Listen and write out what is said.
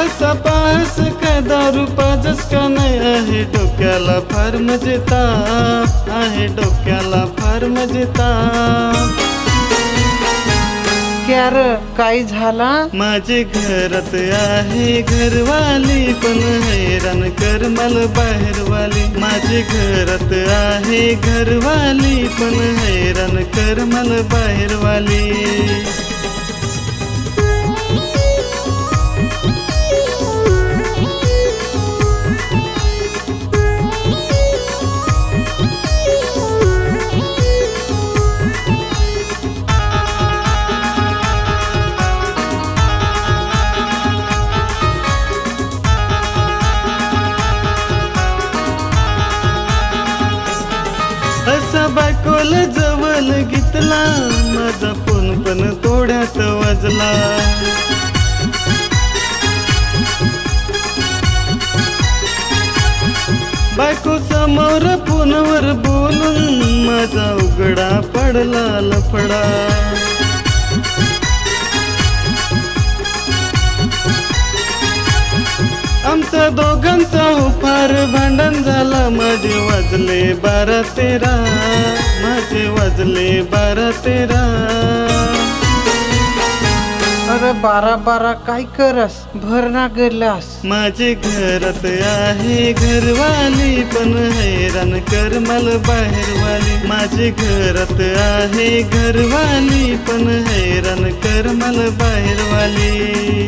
असा पास का दारू पाजस का नाही आहे डोक्याला फार मजे ताप आहे डोक्याला फार मजे ताप क्या र काय झाला? माझे घरात आहे घरवाली पण हैराण कर मला बाहेरवाली माझे घरात आहे घरवाली पण हैराण कर मला बाहेरवाली असा बायकोल जवळ घेतला माझा फोन पण तोड्यात वाजला बायको समोर फोनवर बोलून माझा उघडा पडला लफडा आमचा दोघांचा फार भांडण झाला माझे वाजले 12-13 माझे वाजले 12-13 अरे 12 काय करस भर ना गेलास माझे घरात आहे घरवाली पण हैराण कर मला बाहेरवाली माझे घरात आहे घरवाली पण हैराण कर मला बाहेरवाली